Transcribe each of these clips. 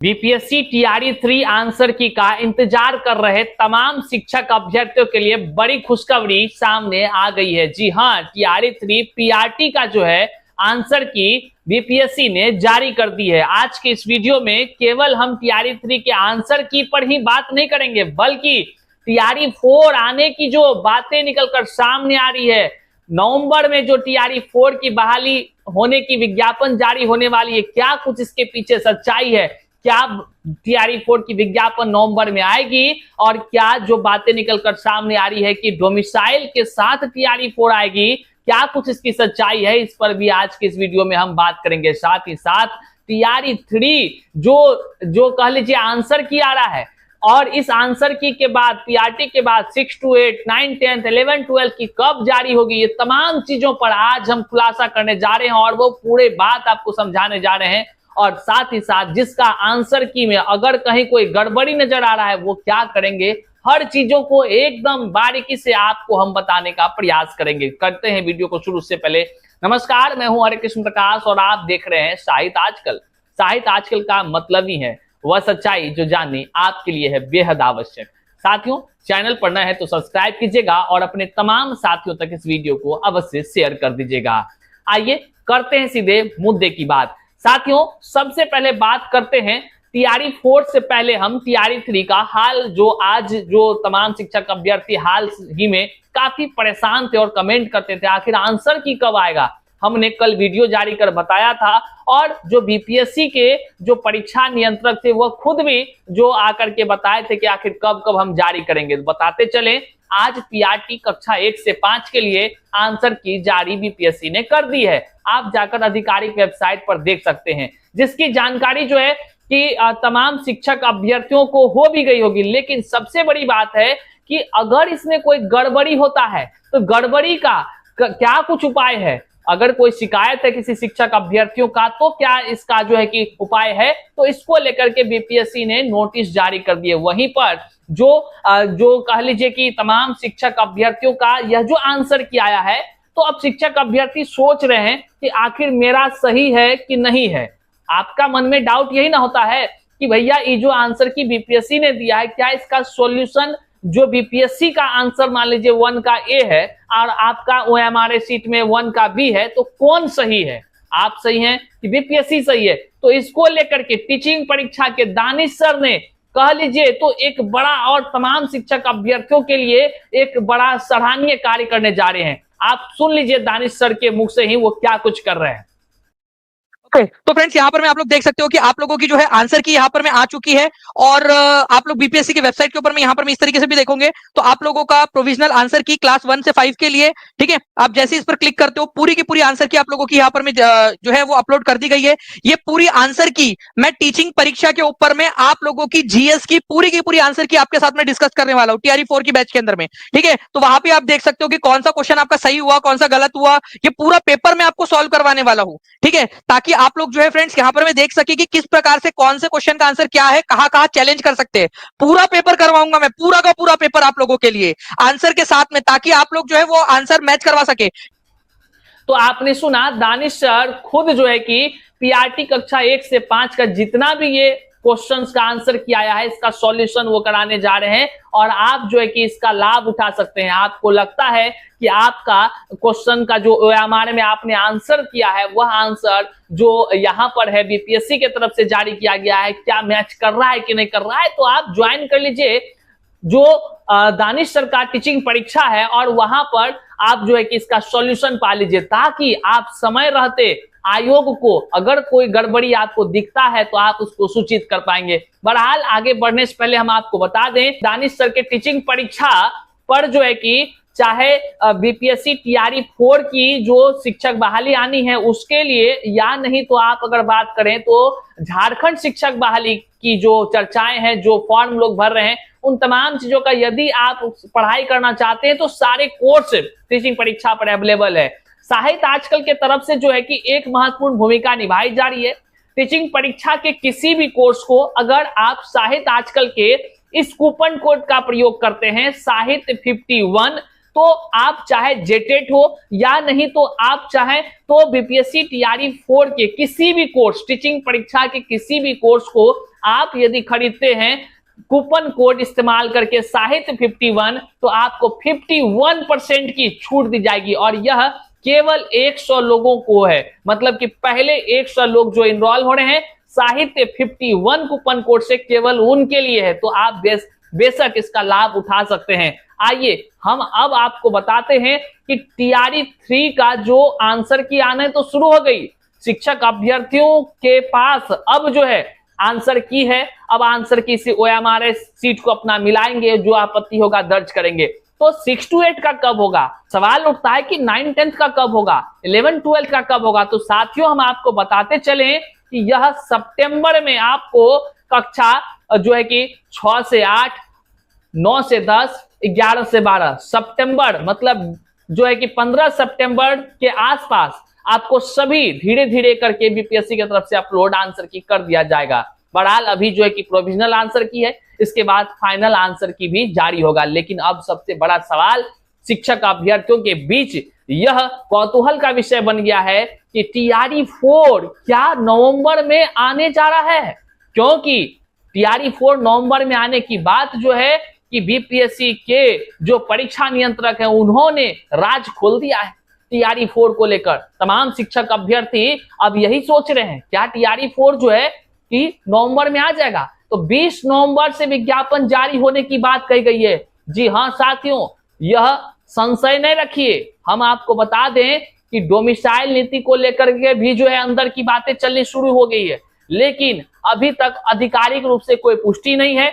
BPSC TRE 3 answer की का इंतजार कर रहे तमाम शिक्षक अभ्यर्थियों के लिए बड़ी खुशखबरी सामने आ गई है। जी हां, टीआरई 3 पीआरटी का जो है आंसर की बीपीएससी ने जारी कर दी है। आज के इस वीडियो में केवल हम टीआरई 3 के आंसर की पर ही बात नहीं करेंगे, बल्कि टीआरई 4 आने की जो बातें निकलकर सामने आ रही है, नवंबर में जो टीआरई 4 की बहाली होने की विज्ञापन जारी होने वाली है, क्या कुछ इसके पीछे सच्चाई है, क्या टीआरई 4 की विज्ञापन नवंबर में आएगी, और क्या जो बातें निकलकर सामने आ रही है कि डोमिसाइल के साथ टीआरई 4 आएगी, क्या कुछ इसकी सच्चाई है, इस पर भी आज के इस वीडियो में हम बात करेंगे। साथ ही साथ टीआरई 3 जो कह लीजिए आंसर की आ रहा है, और इस आंसर की के बाद पीआरटी के बाद 6 to 8, 9, 10, 11, 12 की कब जारी होगी, ये तमाम चीजों पर आज हम खुलासा करने जा रहे हैं और वो पूरे बात आपको समझाने जा रहे हैं। और साथ ही साथ जिसका आंसर की में अगर कहीं कोई गड़बड़ी नजर आ रहा है, वो क्या करेंगे, हर चीजों को एकदम बारीकी से आपको हम बताने का प्रयास करेंगे। करते हैं वीडियो को शुरू से पहले। नमस्कार, मैं हूं हरे कृष्ण प्रकाश और आप देख रहे हैं साहित्य आजकल। साहित्य आजकल का मतलब ही है वह सच्चाई जो जाननी आपके लिए है बेहद आवश्यक। साथियों, चैनल पर नए हैं तो सब्सक्राइब कीजिएगा और अपने तमाम साथियों तक इस वीडियो को अवश्य शेयर कर दीजिएगा। आइए करते हैं सीधे मुद्दे की बात। साथियों, सबसे पहले बात करते हैं टीआरई 4 से पहले हम टीआरई 3 का हाल, जो आज जो तमाम शिक्षक अभ्यर्थी हाल ही में काफी परेशान थे और कमेंट करते थे आखिर आंसर की कब आएगा। हमने कल वीडियो जारी कर बताया था, और जो बीपीएससी के जो परीक्षा नियंत्रक थे वह खुद भी जो आकर के बताए थे कि आखिर कब कब हम जारी करेंगे। तो बताते चले, आज पीआरटी कक्षा 1 से 5 के लिए आंसर की जारी बीपीएससी ने कर दी है। आप जाकर आधिकारिक वेबसाइट पर देख सकते हैं, जिसकी जानकारी जो है कि तमाम शिक्षक अभ्यर्थियों को हो भी गई होगी। लेकिन सबसे बड़ी बात है कि अगर इसमें कोई गड़बड़ी होता है तो गड़बड़ी का क्या कुछ उपाय है। अगर कोई शिकायत है किसी शिक्षक अभ्यर्थियों का, तो क्या इसका जो है कि उपाय है, तो इसको लेकर के बीपीएससी ने नोटिस जारी कर दिए। वहीं पर जो कह लीजिए कि तमाम शिक्षक अभ्यर्थियों का यह जो आंसर की आया है, तो अब शिक्षक अभ्यर्थी सोच रहे हैं कि आखिर मेरा सही है कि नहीं है। आपका मन में डाउट यही ना होता है कि भैया ये जो आंसर की बीपीएससी ने दिया है, क्या इसका सॉल्यूशन जो बीपीएससी का आंसर मान लीजिए 1 का ए है और आपका ओएमआरए शीट में 1 का बी है, तो कौन सही है? आप सही हैं कि बीपीएससी सही है? तो इसको लेकर के टीचिंग परीक्षा के दानिश सर ने कह लीजिए तो एक बड़ा और तमाम शिक्षक अभ्यर्थियों के लिए एक बड़ा सराहनीय कार्य करने जा रहे हैं। आप सुन लीजिए दानिश सर के मुख से ही वो क्या कुछ कर रहे हैं। तो फ्रेंड्स, यहाँ पर मैं आप लोग देख सकते हो कि आप लोगों की जो है आंसर की यहाँ पर में आ चुकी है, और आप लोग बीपीएससी की वेबसाइट के ऊपर में यहाँ पर मैं इस तरीके से भी देखोगे तो आप लोगों का प्रोविजनल आंसर की क्लास 1 से 5 के लिए, ठीक है, आप जैसे इस पर क्लिक करते हो पूरी की पूरी आंसर की आप लोगों की यहाँ पर में जो है वो अपलोड कर दी गई है। ये पूरी आंसर की मैं टीचिंग परीक्षा के ऊपर में आप लोगों की जीएस की पूरी आंसर की आपके साथ में डिस्कस करने वाला हूँ टीआरई 4 की बैच के अंदर में, ठीक है। तो वहां पर आप देख सकते हो कि कौन सा क्वेश्चन आपका सही हुआ, कौन सा गलत हुआ, ये पूरा पेपर में आपको सॉल्व करवाने वाला हूँ, ठीक है, ताकि आप लोग जो है फ्रेंड्स यहाँ पर मैं देख सके कि किस प्रकार से कौन से क्वेश्चन का आंसर क्या है, कहां चैलेंज कर सकते हैं। पूरा पेपर करवाऊंगा मैं, पूरा का पूरा पेपर आप लोगों के लिए आंसर के साथ में, ताकि आप लोग जो है वो आंसर मैच करवा सके। तो आपने सुना, दानिश सर खुद जो है कि पीआरटी कक्षा 1 से 5 का जितना भी ये क्वेश्चंस का आंसर किया आया है, इसका सॉल्यूशन वो कराने जा रहे हैं, और आप जो है कि इसका लाभ उठा सकते हैं। आपको लगता है कि आपका क्वेश्चन का जो हमारे में आपने आंसर किया है, वह आंसर जो यहाँ पर है बीपीएससी की तरफ से जारी किया गया है, क्या मैच कर रहा है कि नहीं कर रहा है, तो आप ज्वाइन कर लीजिए जो दानिश सर का टीचिंग परीक्षा है, और वहां पर आप जो है कि इसका सॉल्यूशन पा लीजिए, ताकि आप समय रहते आयोग को अगर कोई गड़बड़ी आपको दिखता है तो आप उसको सूचित कर पाएंगे। बहरहाल आगे बढ़ने से पहले हम आपको बता दें, दानिश सर के टीचिंग परीक्षा पर जो है कि चाहे बीपीएससी टीआरई 4 की जो शिक्षक बहाली आनी है उसके लिए, या नहीं तो आप अगर बात करें तो झारखंड शिक्षक बहाली की जो चर्चाएं हैं, जो फॉर्म लोग भर रहे हैं, उन तमाम चीजों का यदि आप पढ़ाई करना चाहते हैं तो सारे कोर्स टीचिंग परीक्षा पर अवेलेबल है। साहित्य आजकल के तरफ से जो है कि एक महत्वपूर्ण भूमिका निभाई जा रही है। टीचिंग परीक्षा के किसी भी कोर्स को अगर आप साहित्य आजकल के इस कूपन कोड का प्रयोग करते हैं, साहित्य 51, तो आप चाहे जेटेट हो या नहीं तो आप चाहे तो बीपीएससी टीआरई 4 के किसी भी कोर्स, टीचिंग परीक्षा के किसी भी कोर्स को आप यदि खरीदते हैं कूपन कोड इस्तेमाल करके साहित्य 51, तो आपको 51% की छूट दी जाएगी और यह केवल 100 लोगों को है। मतलब कि पहले 100 लोग जो इनरोल हो रहे हैं साहित्य 51 कूपन कोड से, केवल उनके लिए है। तो आप बेशक इसका लाभ उठा सकते हैं। आइए हम अब आपको बताते हैं कि टीआरई 3 का जो आंसर की आना तो शुरू हो गई। शिक्षक अभ्यर्थियों के पास अब जो है आंसर की है। अब आंसर की से OMRS सीट को अपना मिलाएंगे, जो आपत्ति होगा दर्ज करेंगे। तो 6 to 8 का कब होगा? सवाल उठता है कि 9 10th का कब होगा, 11 12 का कब होगा। तो साथियों हम आपको बताते चले कि यह सितंबर में आपको कक्षा जो है कि 6 से 8, 9 से 10, 11 से 12 सितंबर, मतलब जो है कि 15 सितंबर के आसपास आपको सभी धीरे धीरे करके बीपीएससी की तरफ से अपलोड आंसर की कर दिया जाएगा। बहरहाल अभी जो है कि प्रोविजनल आंसर की है, इसके बाद फाइनल आंसर की भी जारी होगा। लेकिन अब सबसे बड़ा सवाल शिक्षक अभ्यर्थियों के बीच यह कौतूहल का विषय बन गया है कि टीआरई 4 क्या नवंबर में आने जा रहा है? क्योंकि टीआरई 4 नवंबर में आने की बात जो है कि बीपीएससी के जो परीक्षा नियंत्रक हैं उन्होंने राज खोल दिया है टीआरई 4 को लेकर। तमाम शिक्षक अभ्यर्थी अब यही सोच रहे हैं क्या टीआरई 4 जो है कि नवंबर में आ जाएगा। तो 20 नवंबर से विज्ञापन जारी होने की बात कही गई है। जी हाँ साथियों, यह संशय नहीं रखिए, हम आपको बता दें कि डोमिसाइल नीति को लेकर के भी जो है अंदर की बातें चलनी शुरू हो गई है। लेकिन अभी तक आधिकारिक रूप से कोई पुष्टि नहीं है,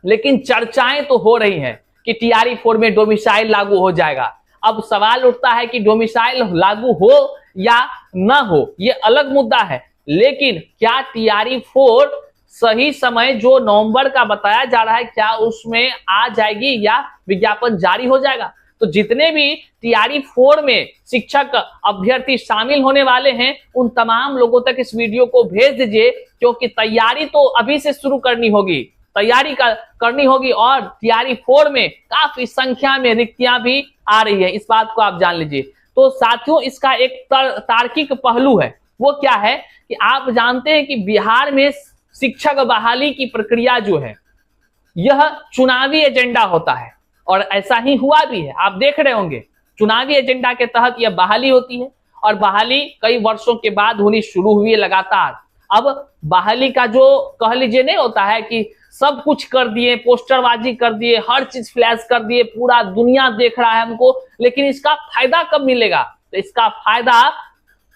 लेकिन चर्चाएं तो हो रही हैं कि टीआरई 4 में डोमिसाइल लागू हो जाएगा। अब सवाल उठता है कि डोमिसाइल लागू हो या ना हो, ये अलग मुद्दा है। लेकिन क्या टीआरई 4 सही समय जो नवंबर का बताया जा रहा है क्या उसमें आ जाएगी या विज्ञापन जारी हो जाएगा? तो जितने भी टीआरई 4 में शिक्षक अभ्यर्थी शामिल होने वाले हैं उन तमाम लोगों तक इस वीडियो को भेज दीजिए, क्योंकि तैयारी तो अभी से शुरू करनी होगी, करनी होगी। और टीआरई 4 में काफी संख्या में रिक्तियां भी आ रही है, इस बात को आप जान लीजिए। तो साथियों इसका एक तार्किक पहलू है, वो क्या है कि आप जानते हैं कि बिहार में शिक्षक बहाली की प्रक्रिया जो है यह चुनावी एजेंडा होता है और ऐसा ही हुआ भी है। आप देख रहे होंगे चुनावी एजेंडा के तहत यह बहाली होती है और बहाली कई वर्षों के बाद होनी शुरू हुई है लगातार। अब बहाली का जो कह लीजिए नहीं होता है कि सब कुछ कर दिए, पोस्टरबाजी कर दिए, हर चीज फ्लैश कर दिए, पूरा दुनिया देख रहा है हमको, लेकिन इसका फायदा कब मिलेगा? तो इसका फायदा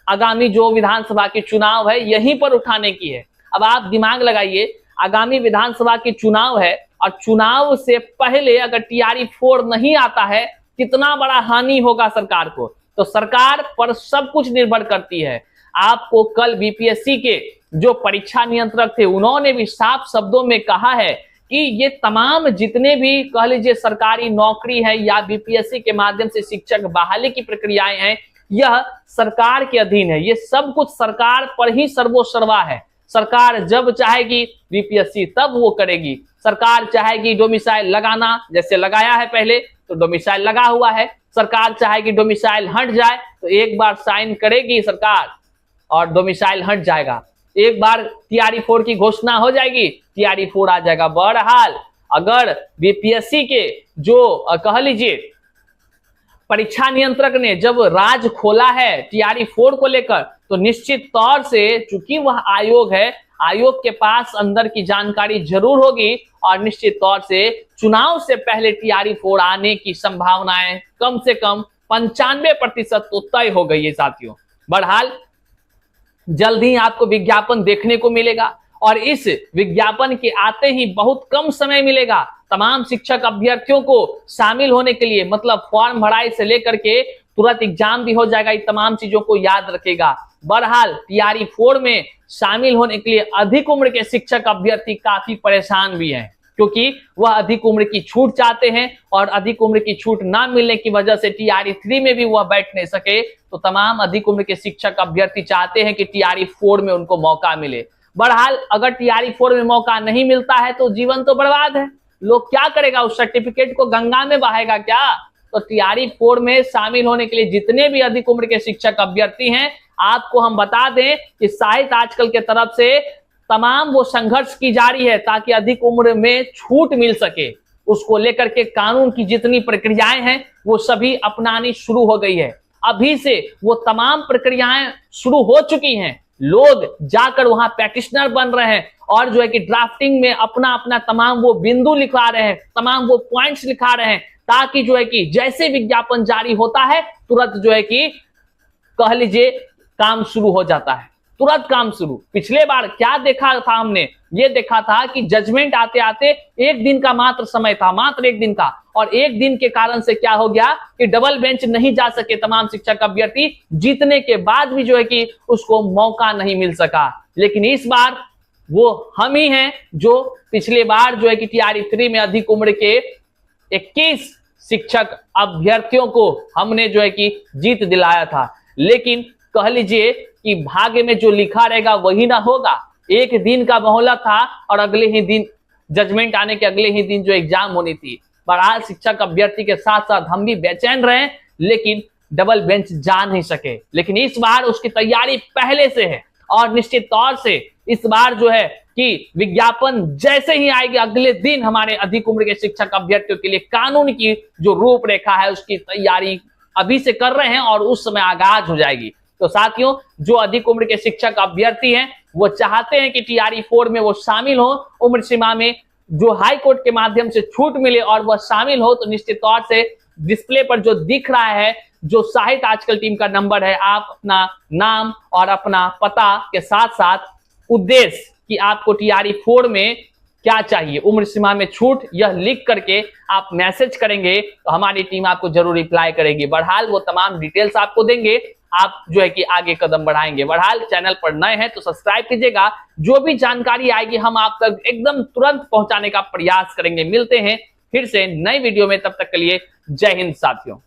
आगामी जो विधानसभा के चुनाव है यहीं पर उठाने की है। अब आप दिमाग लगाइए, आगामी विधानसभा के चुनाव है और चुनाव से पहले अगर टीआरई 4 नहीं आता है कितना बड़ा हानि होगा सरकार को। तो सरकार पर सब कुछ निर्भर करती है। आपको कल बीपीएससी के जो परीक्षा नियंत्रक थे उन्होंने भी साफ शब्दों में कहा है कि ये तमाम जितने भी कह लीजिए सरकारी नौकरी है या बीपीएससी के माध्यम से शिक्षक बहाली की प्रक्रियाएं हैं, यह सरकार के अधीन है। ये सब कुछ सरकार पर ही सर्वोसर्वा है। सरकार जब चाहेगी बीपीएससी तब वो करेगी। सरकार चाहेगी डोमिसाइल लगाना, जैसे लगाया है पहले तो डोमिसाइल लगा हुआ है। सरकार चाहेगी डोमिसाइल हट जाए तो एक बार साइन करेगी सरकार और डोमिसाइल हट जाएगा। एक बार टीआरई 4 की घोषणा हो जाएगी, टीआरई 4 आ जाएगा। बहरहाल अगर बीपीएससी के जो कह लीजिए परीक्षा नियंत्रक ने जब राज खोला है टीआरई 4 को लेकर, तो निश्चित तौर से चूंकि वह आयोग है, आयोग के पास अंदर की जानकारी जरूर होगी और निश्चित तौर से चुनाव से पहले टीआरई 4 आने की संभावनाएं कम से कम 95% तो तय हो गई है साथियों। बहरहाल जल्द ही आपको विज्ञापन देखने को मिलेगा और इस विज्ञापन के आते ही बहुत कम समय मिलेगा तमाम शिक्षक अभ्यर्थियों को शामिल होने के लिए। मतलब फॉर्म भराई से लेकर के तुरंत एग्जाम भी हो जाएगा, इन तमाम चीजों को याद रखेगा। बहरहाल टीआरई 4 में शामिल होने के लिए अधिक उम्र के शिक्षक अभ्यर्थी काफी परेशान भी हैं, क्योंकि वह अधिक उम्र की छूट चाहते हैं और अधिक उम्र की छूट ना मिलने की वजह से टीआरई 3 में भी वह बैठ नहीं सके। तो तमाम अधिक उम्र के शिक्षक अभ्यर्थी चाहते हैं कि टीआरई 4 में उनको मौका मिले। बहरहाल अगर टीआरई 4 में मौका नहीं मिलता है तो जीवन तो बर्बाद है। लोग क्या करेगा? उस सर्टिफिकेट को गंगा में बहाएगा क्या? तो टीआरई 4 में शामिल होने के लिए जितने भी अधिक उम्र के शिक्षक अभ्यर्थी हैं, आपको हम बता दें कि साहित्य आजकल के तरफ से तमाम वो संघर्ष की जा रही है ताकि अधिक उम्र में छूट मिल सके। उसको लेकर के कानून की जितनी प्रक्रियाएं हैं वो सभी अपनानी शुरू हो गई है। अभी से वो तमाम प्रक्रियाएं शुरू हो चुकी हैं। लोग जाकर वहां पैटिशनर बन रहे हैं और जो है कि ड्राफ्टिंग में अपना अपना तमाम वो बिंदु लिखा रहे हैं, तमाम वो पॉइंट्स लिखा रहे हैं, ताकि जो है कि जैसे विज्ञापन जारी होता है तुरंत जो है कि कह लीजिए काम शुरू हो जाता है, तुरंत काम शुरू। पिछले बार क्या देखा था हमने, ये देखा था कि जजमेंट आते आते एक दिन का मात्र समय था, मात्र एक दिन का, और एक दिन के कारण से क्या हो गया कि डबल बेंच नहीं जा सके तमाम शिक्षक अभ्यर्थी, जीतने के बाद भी जो है कि उसको मौका नहीं मिल सका। लेकिन इस बार वो हम ही हैं जो पिछले बार जो है कि टीआरई 3 में अधिक उम्र के 21 शिक्षक अभ्यर्थियों को हमने जो है कि जीत दिलाया था। लेकिन कह लीजिए कि भाग्य में जो लिखा रहेगा वही ना होगा। एक दिन का मोहलत था और अगले ही दिन जजमेंट आने के अगले ही दिन जो एग्जाम होनी थी। बहरहाल शिक्षक अभ्यर्थी के साथ साथ हम भी बेचैन रहे, लेकिन डबल बेंच जा नहीं सके। लेकिन इस बार उसकी तैयारी पहले से है और निश्चित तौर से इस बार जो है कि विज्ञापन जैसे ही आएगी अगले दिन हमारे अधिक उम्र के शिक्षक अभ्यर्थियों के लिए कानून की जो रूपरेखा है उसकी तैयारी अभी से कर रहे हैं और उस समय आगाज हो जाएगी। तो साथियों, जो अधिक उम्र के शिक्षक अभ्यर्थी हैं वो चाहते हैं कि टीआरई 4 में वो शामिल हो, उम्र सीमा में जो हाई कोर्ट के माध्यम से छूट मिले और वह शामिल हो, तो निश्चित तौर से डिस्प्ले पर जो दिख रहा है, जो साहित्य आजकल टीम का नंबर है, आप अपना नाम और अपना पता के साथ साथ उद्देश्य कि आपको टीआरई 4 में क्या चाहिए, उम्र सीमा में छूट, यह लिख करके आप मैसेज करेंगे तो हमारी टीम आपको जरूर रिप्लाई करेगी। बहरहाल वो तमाम डिटेल्स आपको देंगे, आप जो है कि आगे कदम बढ़ाएंगे। बहरहाल चैनल पर नए हैं तो सब्सक्राइब कीजिएगा, जो भी जानकारी आएगी हम आप तक एकदम तुरंत पहुंचाने का प्रयास करेंगे। मिलते हैं फिर से नई वीडियो में, तब तक के लिए जय हिंद साथियों।